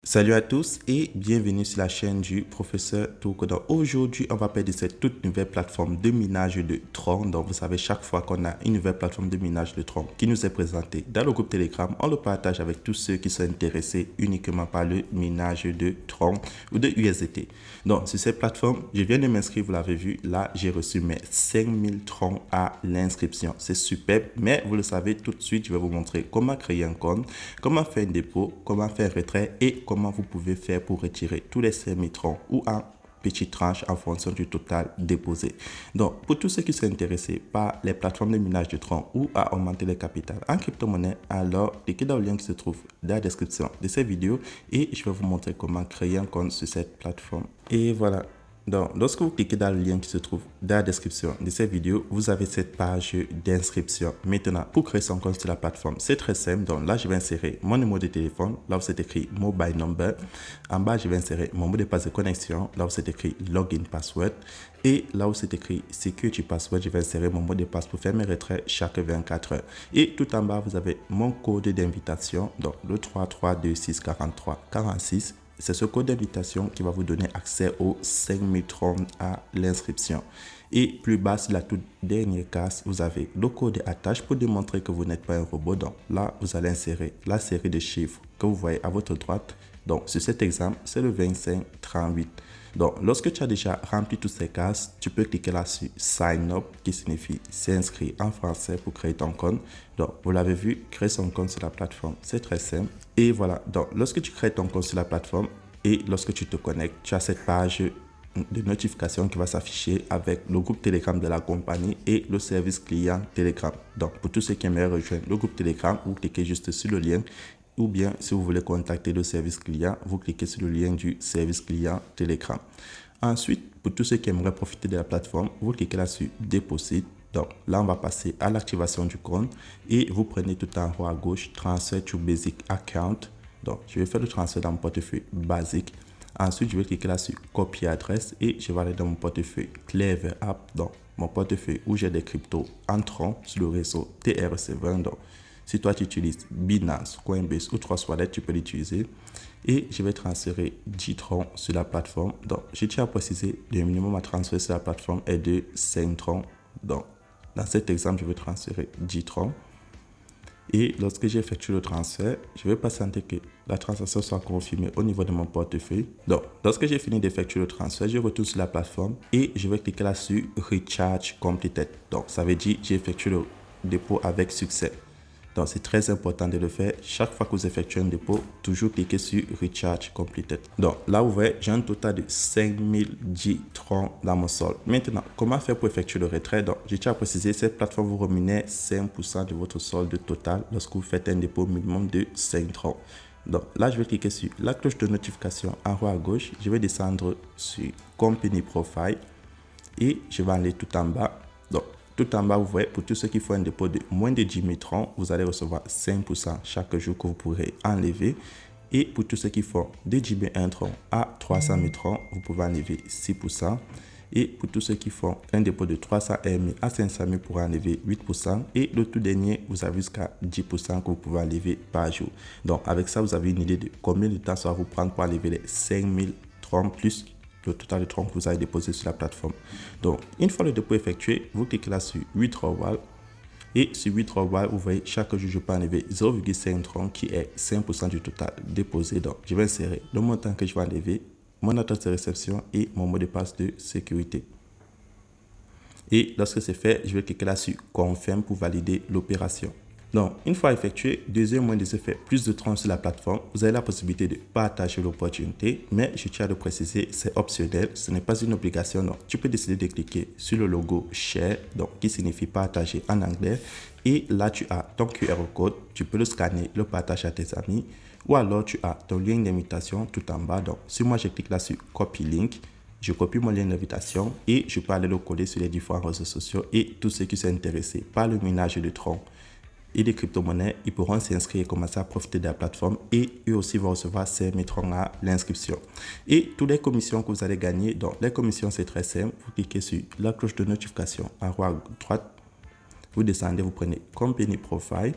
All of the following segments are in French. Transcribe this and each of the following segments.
Salut à tous et bienvenue sur la chaîne du professeur Togo. Donc aujourd'hui, on va parler de cette toute nouvelle plateforme de minage de Tron. Donc vous savez, chaque fois qu'on a une nouvelle plateforme de minage de Tron qui nous est présentée dans le groupe Telegram, on le partage avec tous ceux qui sont intéressés uniquement par le minage de Tron ou de USDT. Donc sur cette plateforme, je viens de m'inscrire, vous l'avez vu, là j'ai reçu mes 5000 Tron à l'inscription. C'est superbe, mais vous le savez tout de suite, je vais vous montrer comment créer un compte, comment faire un dépôt, comment faire un retrait et comment vous pouvez faire pour retirer tous les 5000 Tron ou en petites tranches en fonction du total déposé. Donc, pour tous ceux qui sont intéressés par les plateformes de minage de Tron ou à augmenter les capitales en crypto-monnaie, alors cliquez dans le lien qui se trouve dans la description de cette vidéo et je vais vous montrer comment créer un compte sur cette plateforme. Et voilà. Donc, lorsque vous cliquez dans le lien qui se trouve dans la description de cette vidéo, vous avez cette page d'inscription. Maintenant, pour créer son compte sur la plateforme, c'est très simple. Donc là, je vais insérer mon numéro de téléphone. Là où c'est écrit Mobile Number. En bas, je vais insérer mon mot de passe de connexion. Là où c'est écrit Login Password. Et là où c'est écrit Security Password, je vais insérer mon mot de passe pour faire mes retraits chaque 24 heures. Et tout en bas, vous avez mon code d'invitation. Donc, le 33264346. C'est ce code d'invitation qui va vous donner accès aux 5000 Tron à l'inscription. Et plus bas, sur la toute dernière case, vous avez le code attache pour démontrer que vous n'êtes pas un robot. Donc là, vous allez insérer la série de chiffres que vous voyez à votre droite. Donc sur cet exemple, c'est le 2538. Donc lorsque tu as déjà rempli toutes ces cases, tu peux cliquer là sur Sign Up qui signifie s'inscrire en français pour créer ton compte. Donc vous l'avez vu, créer son compte sur la plateforme, c'est très simple. Et voilà, donc lorsque tu crées ton compte sur la plateforme et lorsque tu te connectes, tu as cette page de notification qui va s'afficher avec le groupe Telegram de la compagnie et le service client Telegram. Donc pour tous ceux qui aimeraient rejoindre le groupe Telegram, vous cliquez juste sur le lien. Ou bien, si vous voulez contacter le service client, vous cliquez sur le lien du service client Telegram. Ensuite, pour tous ceux qui aimeraient profiter de la plateforme, vous cliquez là sur Deposit. Donc là, on va passer à l'activation du compte et vous prenez tout en haut à gauche, Transfer to Basic Account. Donc, je vais faire le transfert dans mon portefeuille basique. Ensuite, je vais cliquer là sur Copier adresse et je vais aller dans mon portefeuille Clever App, donc mon portefeuille où j'ai des cryptos entrant sur le réseau TRC20. Donc, si toi tu utilises Binance, Coinbase ou Trustwallet, tu peux l'utiliser. Et je vais transférer 10 Tron sur la plateforme. Donc, je tiens à préciser, le minimum à transférer sur la plateforme est de 5 Tron. Donc, dans cet exemple, je vais transférer 10 Tron. Et lorsque j'effectue le transfert, je vais patienter que la transaction soit confirmée au niveau de mon portefeuille. Donc, lorsque j'ai fini d'effectuer le transfert, je retourne sur la plateforme et je vais cliquer là sur Recharge Completed. Donc, ça veut dire que j'ai effectué le dépôt avec succès. Donc, c'est très important de le faire. Chaque fois que vous effectuez un dépôt, toujours cliquez sur Recharge Completed. Donc, là, vous voyez, j'ai un total de 5010 Tron dans mon solde. Maintenant, comment faire pour effectuer le retrait? Donc, je tiens à préciser, cette plateforme vous rémunère 5% de votre solde total lorsque vous faites un dépôt minimum de 5 Tron. Donc, là, je vais cliquer sur la cloche de notification en haut à gauche. Je vais descendre sur Company Profile et je vais aller tout en bas. Donc, tout en bas, vous voyez, pour tous ceux qui font un dépôt de moins de 10 000 Tron, vous allez recevoir 5% chaque jour que vous pourrez enlever. Et pour tous ceux qui font de 10 000 1 Tron à 300 000 Tron, vous pouvez enlever 6%. Et pour tous ceux qui font un dépôt de 300 000 à 500 000, pour enlever 8%. Et le tout dernier, vous avez jusqu'à 10% que vous pouvez enlever par jour. Donc, avec ça, vous avez une idée de combien de temps ça va vous prendre pour enlever les 5000 Tron plus le total de Tron que vous avez déposé sur la plateforme. Donc, une fois le dépôt effectué, vous cliquez là sur Withdrawal. Et sur Withdrawal, vous voyez, chaque jour, je peux enlever 0,5 Tron qui est 5% du total déposé. Donc, je vais insérer le montant que je vais enlever, mon adresse de réception et mon mot de passe de sécurité. Et lorsque c'est fait, je vais cliquer là sur Confirm pour valider l'opération. Donc, une fois effectué, deuxième moyen de se faire plus de Tron sur la plateforme, vous avez la possibilité de partager l'opportunité, mais je tiens à le préciser, c'est optionnel, ce n'est pas une obligation. Donc, tu peux décider de cliquer sur le logo Share, donc qui signifie partager en anglais, et là tu as ton QR code, tu peux le scanner, le partager à tes amis, ou alors tu as ton lien d'invitation tout en bas. Donc, si moi je clique là sur Copy Link, je copie mon lien d'invitation et je peux aller le coller sur les différents réseaux sociaux et tous ceux qui sont intéressés par le minage de Tron et des crypto-monnaies, ils pourront s'inscrire et commencer à profiter de la plateforme et eux aussi vont recevoir ces Tron à l'inscription. Et toutes les commissions que vous allez gagner, donc les commissions c'est très simple, vous cliquez sur la cloche de notification en haut à droite, vous descendez, vous prenez Company Profile,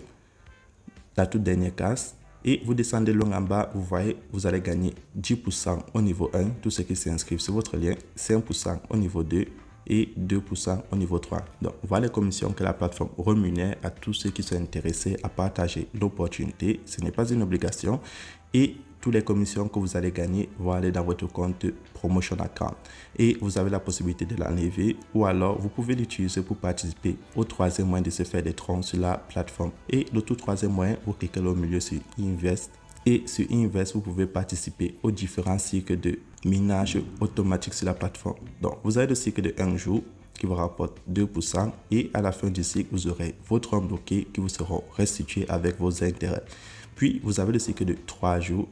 la toute dernière case, Et vous descendez long en bas, vous voyez, vous allez gagner 10% au niveau 1, tous ceux qui s'inscrivent sur votre lien, 5% au niveau 2 et 2% au niveau 3. Donc, voilà les commissions que la plateforme rémunère à tous ceux qui sont intéressés à partager l'opportunité. Ce n'est pas une obligation et toutes les commissions que vous allez gagner vont aller dans votre compte Promotion Account et vous avez la possibilité de l'enlever ou alors vous pouvez l'utiliser pour participer au troisième moyen de se faire des troncs sur la plateforme. Et le tout troisième moyen, vous cliquez au milieu sur Invest et sur Invest, vous pouvez participer aux différents cycles de minage automatique sur la plateforme. Donc, vous avez le cycle de 1 jour qui vous rapporte 2% et à la fin du cycle, vous aurez votre fonds bloqué qui vous seront restitués avec vos intérêts. Puis, vous avez le cycle de 3 jours,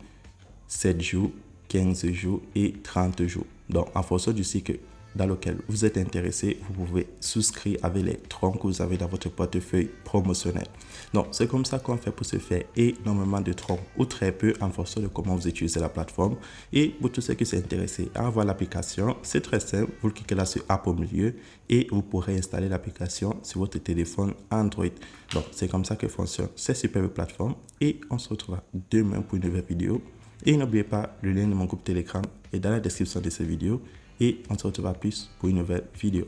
7 jours, 15 jours et 30 jours. Donc, en fonction du cycle dans lequel vous êtes intéressé, vous pouvez souscrire avec les troncs que vous avez dans votre portefeuille promotionnel. Donc, c'est comme ça qu'on fait pour se faire énormément de troncs ou très peu en fonction de comment vous utilisez la plateforme. Et pour tous ceux qui sont intéressés à avoir l'application, c'est très simple. Vous cliquez là sur App au milieu et vous pourrez installer l'application sur votre téléphone Android. Donc, c'est comme ça que fonctionne cette superbe plateforme et on se retrouve demain pour une nouvelle vidéo. Et n'oubliez pas, le lien de mon groupe Telegram est dans la description de cette vidéo. Et on se retrouve à plus pour une nouvelle vidéo.